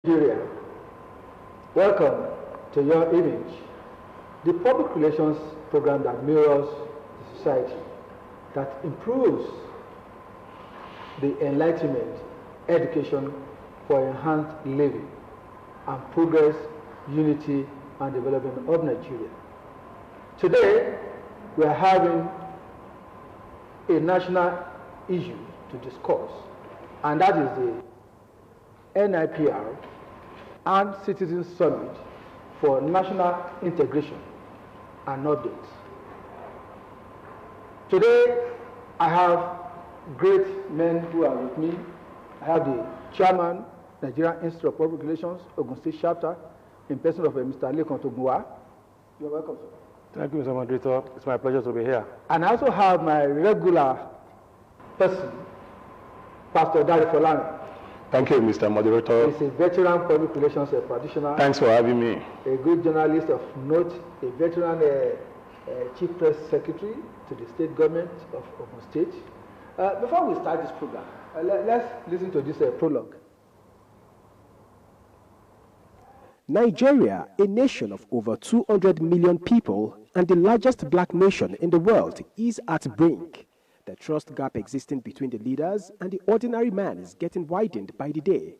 Nigeria, welcome to Your Image, the public relations program that mirrors the society, that improves the enlightenment, education for enhanced living and progress, unity and development of Nigeria. Today, we are having a national issue to discuss, and that is the Nipr and Citizens Summit for National Integration and Updates. Today, I have great men who are with me. I have the chairman, Nigerian Institute of Public Relations, Ogun State Chapter, in person of Mr. Lekan Togbuwa. You're welcome, sir. Thank you, Mr. Moderator. It's my pleasure to be here. And I also have my regular person, Pastor Dari Folani. Thank you, Mr. Moderator. He's a veteran public relations practitioner. Thanks for having me. A good journalist of note, a veteran chief press secretary to the state government of Ogun State. Before we start this program, let's listen to this prologue. Nigeria, a nation of over 200 million people and the largest black nation in the world, is at brink. The trust gap existing between the leaders and the ordinary man is getting widened by the day.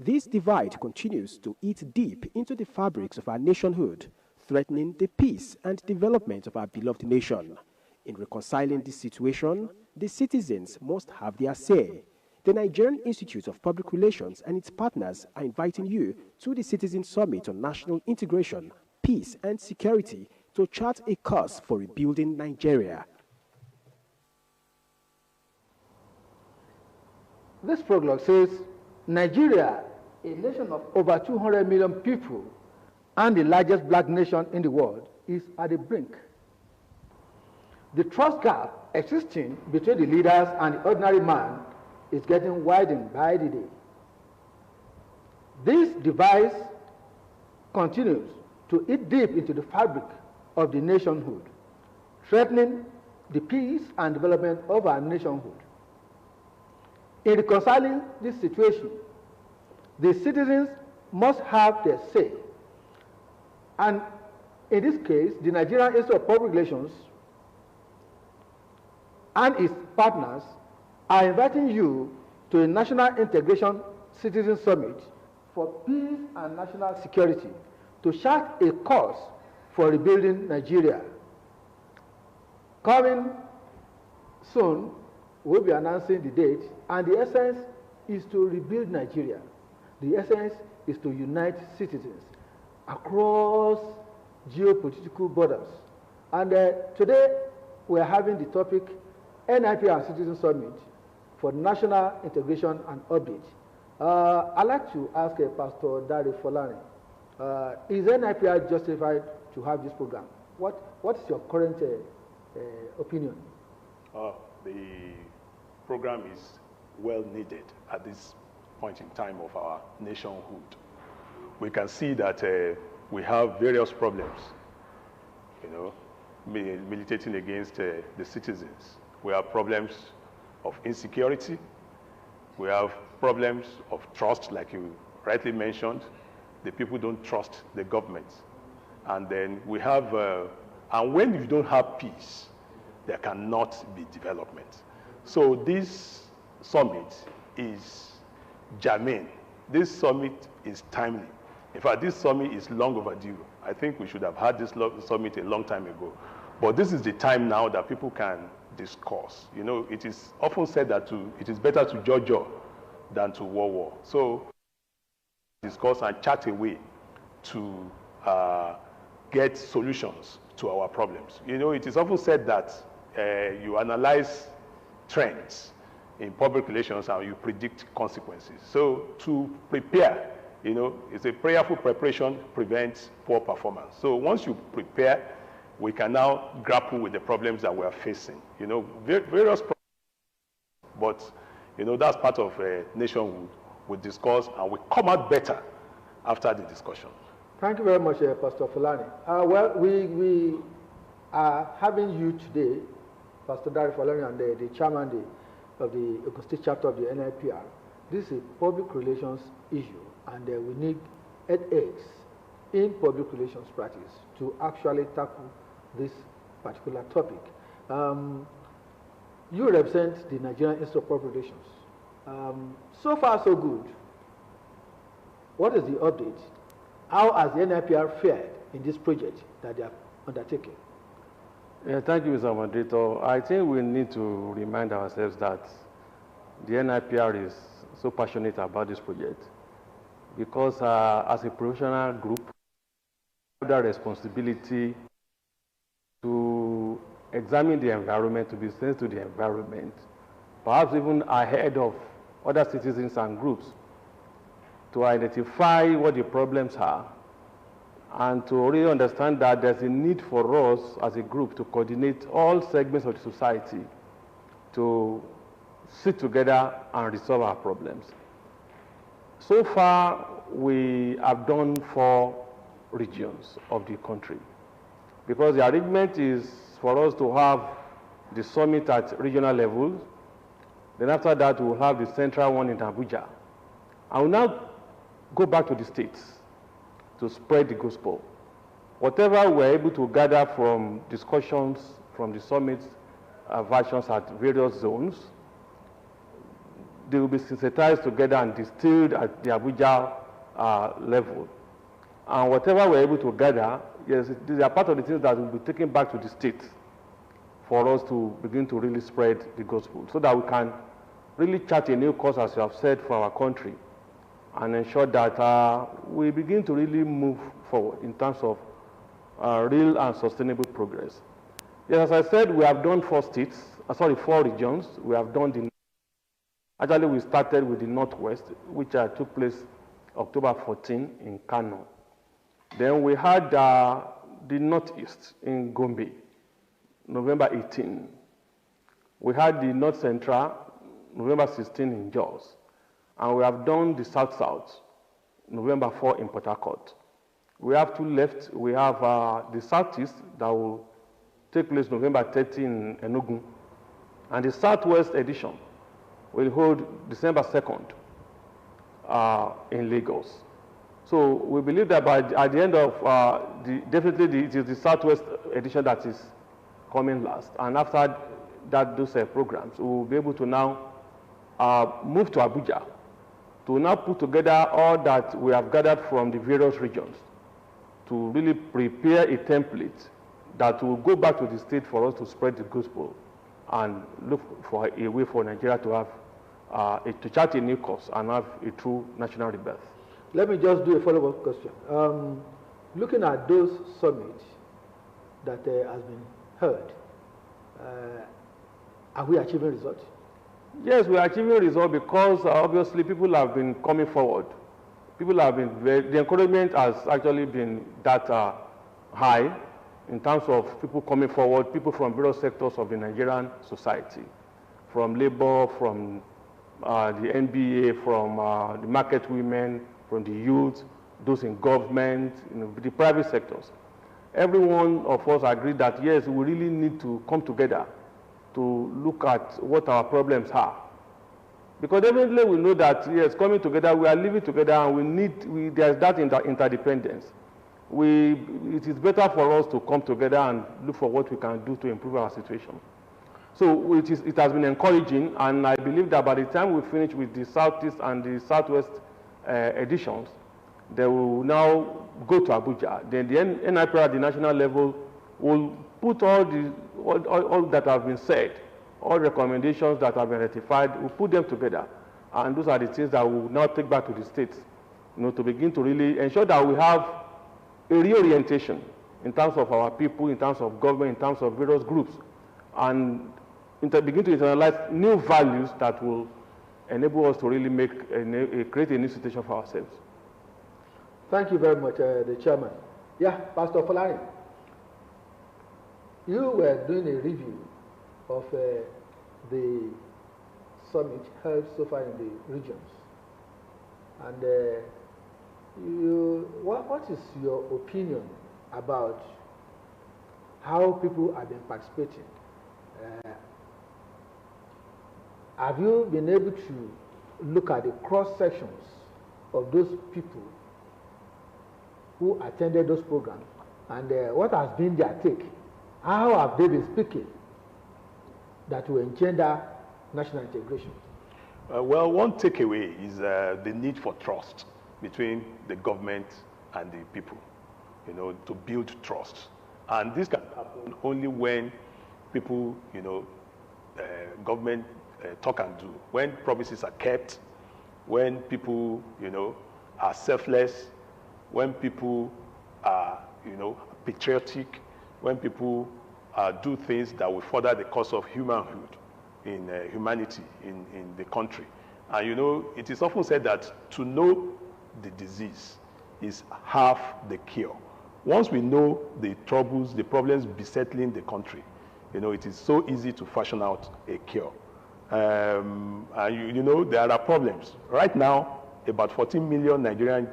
This divide continues to eat deep into the fabrics of our nationhood, threatening the peace and development of our beloved nation. In reconciling this situation, the citizens must have their say. The Nigerian Institute of Public Relations and its partners are inviting you to the Citizen Summit on National Integration, Peace and Security to chart a course for rebuilding Nigeria. This prologue says, Nigeria, a nation of over 200 million people and the largest black nation in the world, is at the brink. The trust gap existing between the leaders and the ordinary man is getting widened by the day. This divide continues to eat deep into the fabric of the nationhood, threatening the peace and development of our nationhood. In reconciling this situation, the citizens must have their say. And in this case, the Nigerian Institute of Public Relations and its partners are inviting you to a National Integration Citizen Summit for Peace and National Security to chart a course for rebuilding Nigeria. Coming soon, we'll be announcing the date, and the essence is to rebuild Nigeria. The essence is to unite citizens across geopolitical borders. And today, we're having the topic Nipr and Citizen Summit for National Integration and Update. I'd like to ask Pastor Dari Folani, is Nipr justified to have this program? What is your current opinion? The program is well needed at this point in time of our nationhood. We can see that we have various problems, militating against the citizens. We have problems of insecurity. We have problems of trust, like you rightly mentioned. The people don't trust the government. And then we have, and when you don't have peace, there cannot be development. So this summit is germane. This summit is timely. In fact, this summit is long overdue. I think we should have had this summit a long time ago. But this is the time now that people can discuss. It is often said that it is better to judge than to war. So discuss and chart a way to get solutions to our problems. It is often said that you analyze trends in public relations and you predict consequences. So to prepare, it's a prayerful preparation prevents poor performance. So once you prepare, we can now grapple with the problems that we are facing. Various problems, but that's part of nationhood. We discuss and we come out better after the discussion. Thank you very much, Pastor Folani. Well, we are having you today, Pastor Dari Folani, and the chairman of the Ogun State chapter of the NIPR. This is a public relations issue, and we need headaches in public relations practice to actually tackle this particular topic. You represent the Nigerian Institute of Public Relations. So far, so good. What is the update? How has the NIPR fared in this project that they have undertaken? Yeah, thank you, Mr. Moderator. I think we need to remind ourselves that the NIPR is so passionate about this project because as a professional group, we have the responsibility to examine the environment, to be sensitive to the environment, perhaps even ahead of other citizens and groups, to identify what the problems are, and to really understand that there's a need for us as a group to coordinate all segments of the society to sit together and resolve our problems. So far, we have done 4 regions of the country, because the arrangement is for us to have the summit at regional level. Then after that, we'll have the central one in Abuja. I will now go back to the states to spread the gospel. Whatever we're able to gather from discussions from the summit versions at various zones, they will be synthesized together and distilled at the Abuja level. And whatever we're able to gather, yes, these are part of the things that will be taken back to the state for us to begin to really spread the gospel, so that we can really chart a new course, as you have said, for our country, and ensure that we begin to really move forward in terms of real and sustainable progress. Yes, as I said, we have done 4 regions. We have done actually we started with the Northwest, which took place October 14 in Kano. Then we had the Northeast in Gombe, November 18. We had the North Central, November 16 in Jos. And we have done the South-South, November 4 in Port Harcourt. We have 2 left. We have the Southeast that will take place November 30 in Enugu. And the Southwest edition will hold December 2nd in Lagos. So we believe that at the end of, it is the Southwest edition that is coming last. And after that, those programs, we will be able to now move to Abuja to now put together all that we have gathered from the various regions to really prepare a template that will go back to the state for us to spread the gospel and look for a way for Nigeria to have to chart a new course and have a true national rebirth. Let me just do a follow-up question. Looking at those summits that has been held, are we achieving results? Yes, we are achieving results because obviously people have been coming forward. People have been the encouragement has actually been that high in terms of people coming forward, people from various sectors of the Nigerian society, from labor, from the NBA, from the market women, from the youth, those in government, the private sectors. Every one of us agreed that yes, we really need to come together to look at what our problems are. Because definitely we know that yes, coming together, we are living together, and there's that interdependence. It is better for us to come together and look for what we can do to improve our situation. So it has been encouraging, and I believe that by the time we finish with the Southeast and the Southwest editions, they will now go to Abuja. Then the NIPR at the national level will put all that have been said, all recommendations that have been ratified, we'll put them together. And those are the things that we'll now take back to the states, to begin to really ensure that we have a reorientation in terms of our people, in terms of government, in terms of various groups, and begin to internalize new values that will enable us to really create a new situation for ourselves. Thank you very much, the chairman. Yeah, Pastor Folari, you were doing a review of the summit held so far in the regions, and what is your opinion about how people have been participating? Have you been able to look at the cross sections of those people who attended those programs, and what has been their take? How have they been speaking that will engender national integration? Well, one takeaway is the need for trust between the government and the people, to build trust. And this can happen only when people, government talk and do. When promises are kept, when people, are selfless, when people are, patriotic, when people do things that will further the cause of humanhood in humanity in the country. And it is often said that to know the disease is half the cure. Once we know the troubles, the problems besetting the country, it is so easy to fashion out a cure. And there are problems. Right now, about 14 million Nigerian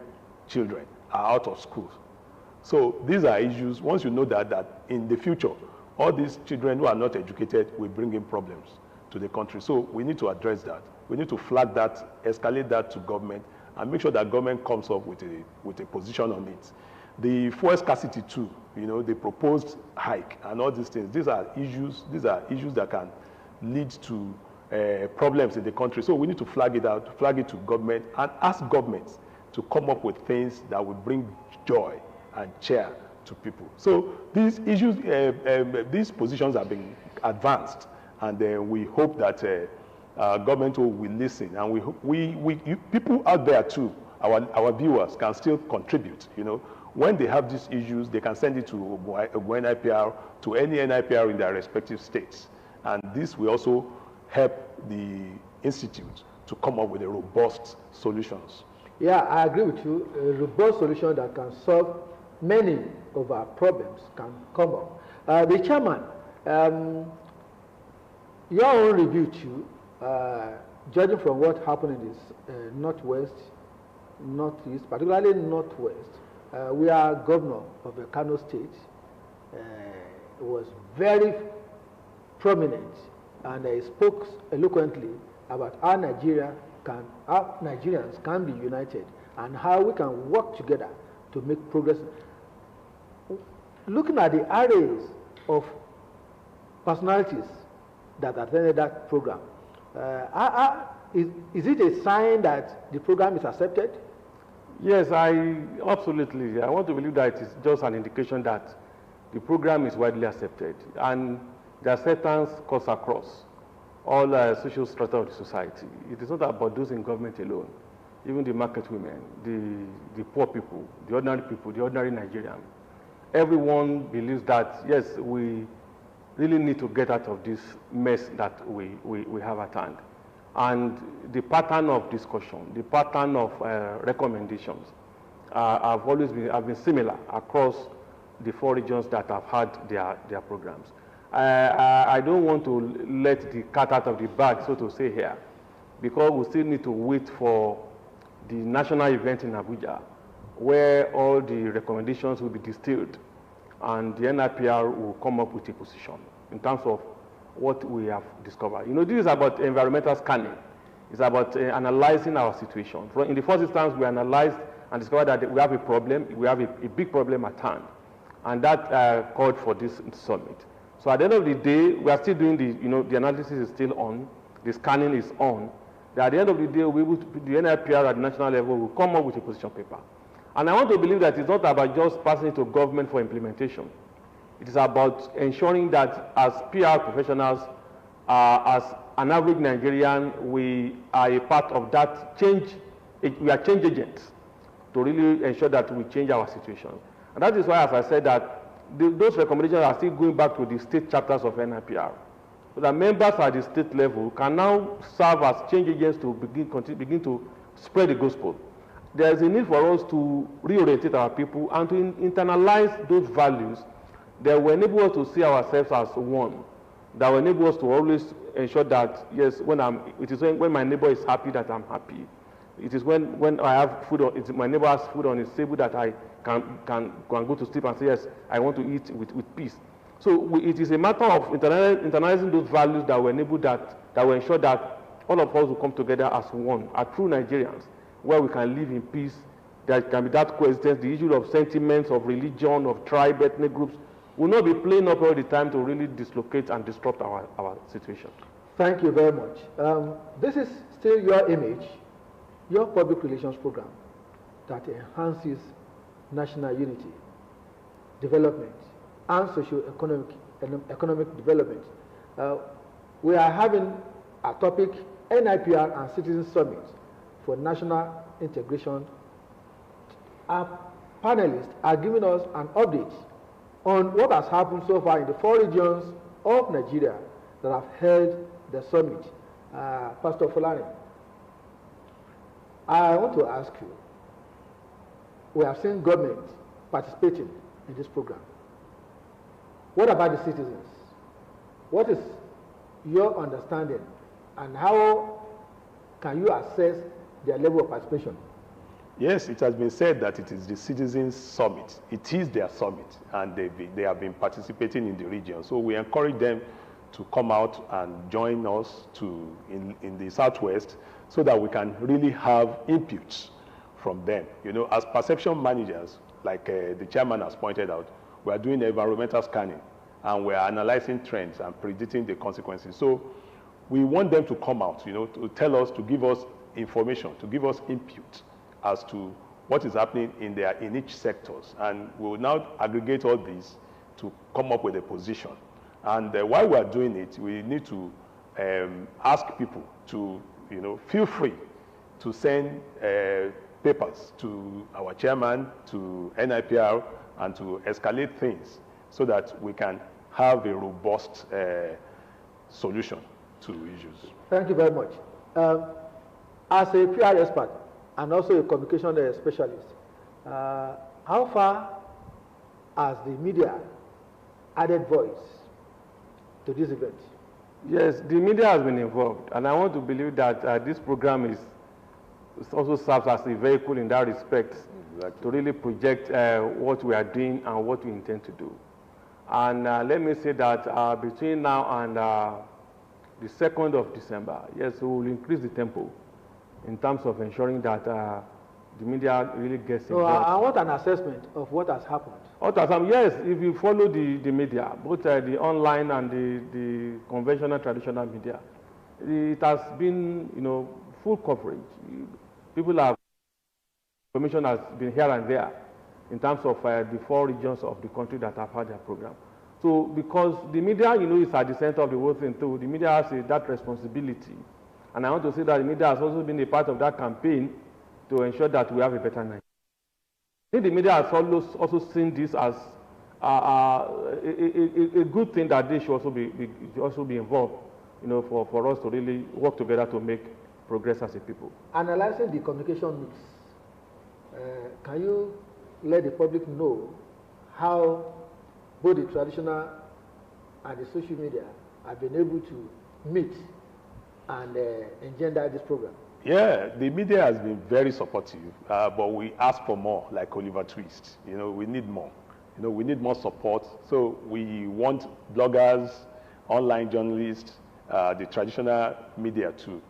children are out of school. So these are issues. Once you know that in the future, all these children who are not educated will bring in problems to the country. So we need to address that. We need to flag that, escalate that to government, and make sure that government comes up with a position on it. The fuel scarcity too, the proposed hike and all these things, these are issues that can lead to problems in the country. So we need to flag it out, flag it to government, and ask governments to come up with things that will bring joy and cheer to people. So these issues, these positions have been advanced, and we hope that government will listen, and people out there too, our viewers can still contribute. When they have these issues, they can send it to NIPR, to any NIPR in their respective states, and this will also help the institute to come up with a robust solutions. Yeah, I agree with you. A robust solution that can solve many of our problems can come up. The chairman, your own review too, judging from what happened in this northwest, northeast, particularly northwest, we are governor of the Kano state. Was very prominent, and spoke eloquently about how Nigerians can be united and how we can work together to make progress. Looking at the arrays of personalities that attended that program, is it a sign that the program is accepted? Yes, absolutely. I want to believe that it is just an indication that the program is widely accepted, and the acceptance cuts across all social strata of the society. It is not about those in government alone. Even the market women, the poor people, the ordinary Nigerian. Everyone believes that, yes, we really need to get out of this mess that we have at hand. And the pattern of discussion, the pattern of recommendations have been similar across the 4 regions that have had their programs. I don't want to let the cat out of the bag, so to say, here, because we still need to wait for the national event in Abuja, where all the recommendations will be distilled, and the NIPR will come up with a position in terms of what we have discovered. This is about environmental scanning. It's about analyzing our situation. In the first instance, we analyzed and discovered that we have a problem, we have a big problem at hand, and that called for this summit. So at the end of the day, we are still doing the analysis is still on, the scanning is on. At the end of the day, the NIPR at the national level will come up with a position paper. And I want to believe that it's not about just passing it to government for implementation. It is about ensuring that as PR professionals, as an average Nigerian, we are a part of that change. We are change agents to really ensure that we change our situation. And that is why, as I said, that those recommendations are still going back to the state chapters of NIPR. So that members at the state level can now serve as change agents to begin to spread the gospel. There is a need for us to reorientate our people and to internalize those values that will enable us to see ourselves as one, that will enable us to always ensure that, yes, when my neighbor is happy, that I'm happy. It is when I have food, my neighbor has food on his table, that I can go to sleep and say, yes, I want to eat with peace. So it is a matter of internalizing those values that will enable that will ensure that all of us will come together as one, as true Nigerians, where we can live in peace. There can be that coexistence. The issue of sentiments, of religion, of tribe, ethnic groups will not be playing up all the time to really dislocate and disrupt our situation. Thank you very much. This is still your image, your public relations program that enhances national unity, development, and socio-economic development. We are having a topic, NIPR and Citizen Summit for National Integration. Our panelists are giving us an update on what has happened so far in the 4 regions of Nigeria that have held the summit. Pastor Fulani, I want to ask you, we have seen government participating in this program. What about the citizens? What is your understanding and how can you assess their level of participation? Yes, it has been said that it is the Citizens Summit. It is their summit, and they have been participating in the region. So we encourage them to come out and join us in the Southwest so that we can really have inputs from them. You know, as perception managers, like the chairman has pointed out, we are doing environmental scanning, and we are analyzing trends and predicting the consequences. So we want them to come out, you know, to tell us, to give us information, to give us input as to what is happening in each sectors. And we will now aggregate all these to come up with a position. And while we are doing it, we need to ask people to, you know, feel free to send papers to our chairman, to NIPR, and to escalate things so that we can have a robust solution to issues. Thank you very much. As a PR expert and also a communication specialist, how far has the media added voice to this event? Yes, the media has been involved, and I want to believe that this program also serves as a vehicle in that respect, to really project what we are doing and what we intend to do. And let me say that between now and the 2nd of December, yes, we will increase the tempo in terms of ensuring that the media really gets involved. So I want an assessment of what has happened. What has happened? Yes, if you follow the media, both the online and the conventional traditional media, it has been, you know, full coverage. People have, information has been here and there in terms of the 4 regions of the country that have had their program. So because the media, you know, is at the center of the whole thing too, the media has that responsibility. And I want to say that the media has also been a part of that campaign to ensure that we have a better Nigeria. I think the media has also seen this as a good thing, that they should also be involved, you know, for us to really work together to make progress as a people. Analyzing the communication mix, can you let the public know how both the traditional and the social media have been able to meet and engender this program? Yeah, the media has been very supportive, but we ask for more, like Oliver Twist. You know, we need more. You know, we need more support. So we want bloggers, online journalists, the traditional media to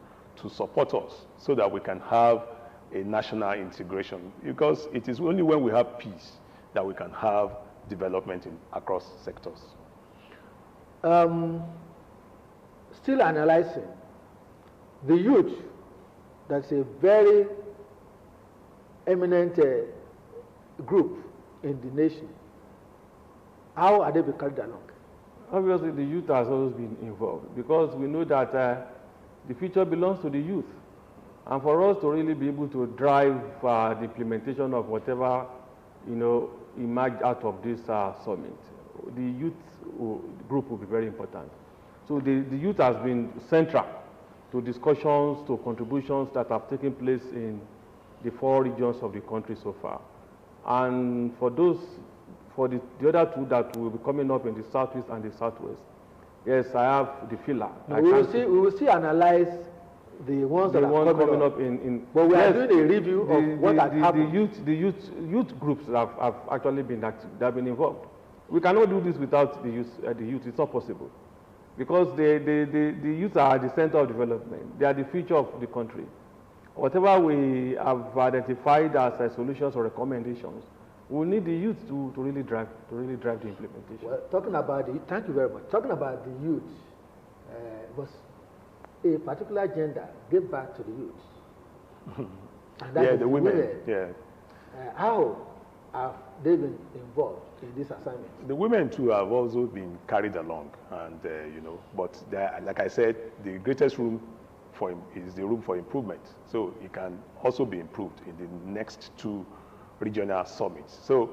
support us so that we can have a national integration. Because it is only when we have peace that we can have development across sectors. Still analyzing the youth, that's a very eminent group in the nation. How are they being carried along? Obviously, the youth has always been involved, because we know that the future belongs to the youth. And for us to really be able to drive the implementation of whatever, you know, emerged out of this summit, the youth group will be very important. So the youth has been central to discussions, to contributions that have taken place in the 4 regions of the country so far. And for the other 2 that will be coming up in the Southeast and the Southwest, yes, I have the filler. We will see analyze the ones that are coming up. But we are doing a review of what has happened. The youth groups have actually been active. They have been involved. We cannot do this without the youth. It's not possible. Because the youth are at the center of development. They are the future of the country. Whatever we have identified as solutions or recommendations, we need the youth to really drive the implementation. Well, talking about the, thank you very much. Talking about the youth, was a particular gender gave back to the youth. And that Yeah, is the women. women. Yeah. How have they been involved in this assignment? The women too have also been carried along, and you know, but like I said, the greatest room is the room for improvement. So it can also be improved in the next 2 regional summits. So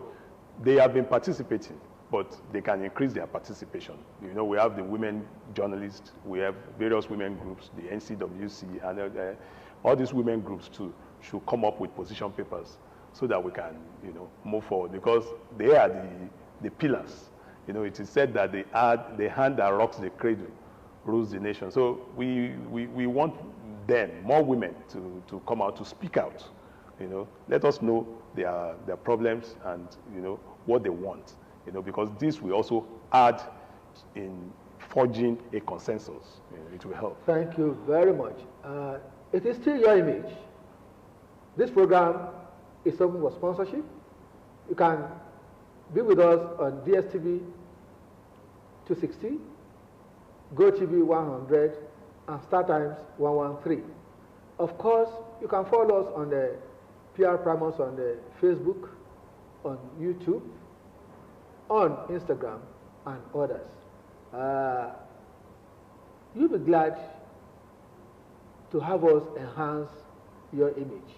they have been participating, but they can increase their participation. You know, we have the women journalists, we have various women groups, the NCWC, and all these women groups too should come up with position papers so that we can, you know, move forward, because they are the pillars. You know, it is said that the hand that rocks the cradle rules the nation. So we want them, more women, to come out, to speak out. You know, let us know their problems and, you know, what they want. You know, because this will also add in forging a consensus. You know, it will help. Thank you very much. It is still your image. This program is open for sponsorship. You can be with us on DSTV 260, GoTV 100, and StarTimes 113. Of course, you can follow us on the Pr-Primus on the Facebook, on YouTube, on Instagram, and others. You'll be glad to have us enhance your image.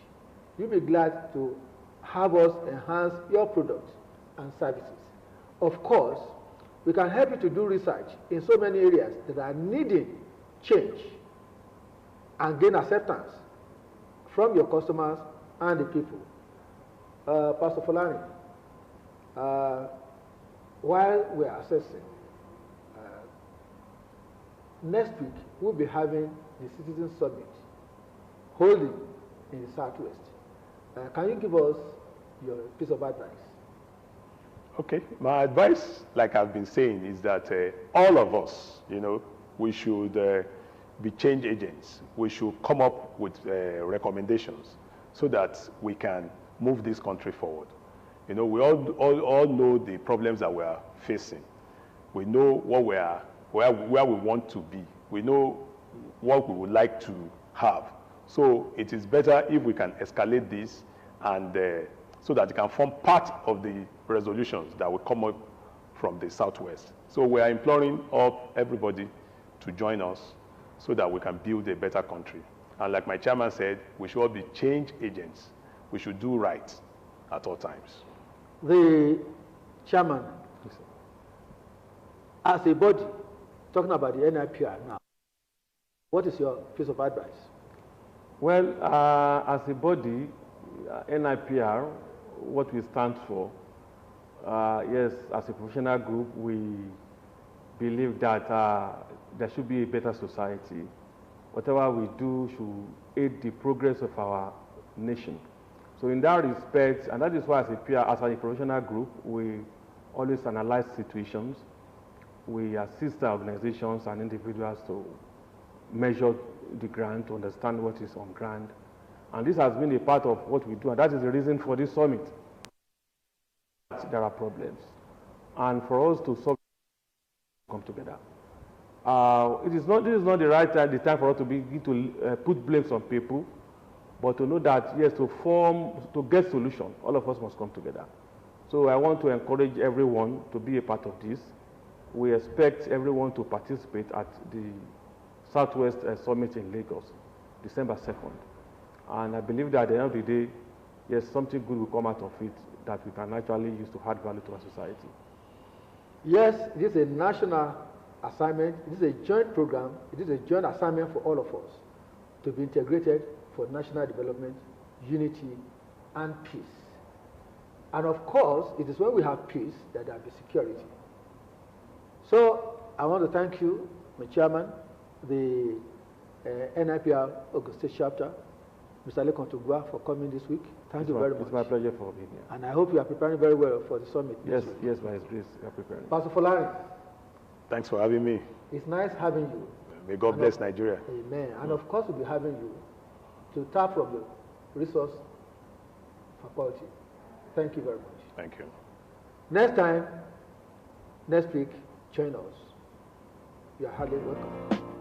You'll be glad to have us enhance your products and services. Of course, we can help you to do research in so many areas that are needing change and gain acceptance from your customers and the people. Pastor Fulani, while we are assessing, next week we'll be having the Citizen Summit holding in the Southwest. Can you give us your piece of advice? Okay, my advice, like I've been saying, is that all of us, you know, we should be change agents. We should come up with recommendations so that we can move this country forward. You know, we all know the problems that we are facing. We know what where we want to be. We know what we would like to have. So it is better if we can escalate this, and so that it can form part of the resolutions that will come up from the Southwest. So we are imploring everybody to join us so that we can build a better country. And like my chairman said, we should all be change agents. We should do right at all times. The chairman, as a body, talking about the NIPR now, what is your piece of advice? Well, as a body, NIPR, what we stand for, yes, as a professional group, we believe that there should be a better society. Whatever we do should aid the progress of our nation. So in that respect, and that is why as a professional group, we always analyze situations. We assist our organizations and individuals to measure the ground, to understand what is on ground. And this has been a part of what we do, and that is the reason for this summit. There are problems. And for us to solve, come together. This is not the right time, the time for us to begin to put blames on people, but to know that, yes, to get solution, all of us must come together. So I want to encourage everyone to be a part of this. We expect everyone to participate at the Southwest Summit in Lagos, December 2nd. And I believe that at the end of the day, yes, something good will come out of it that we can actually use to add value to our society. Yes, it is a national assignment. It is a joint program. It is a joint assignment for all of us to be integrated for national development, unity, and peace. And of course, it is when we have peace that there will be security. So I want to thank you, my chairman, the NIPR Ogun State chapter, Mr. Lekon Tugwa, for coming this week. Thank you very much. It's my pleasure for being here. And I hope you are preparing very well for the summit. Yes, yes, by His grace, we are preparing. Pastor Fulani, Thanks for having me. it's nice having you. May God bless Nigeria. Amen. And of course, we'll be having you to tap from the resource faculty. Thank you very much. Thank you. Next time, next week, join us. You are highly welcome.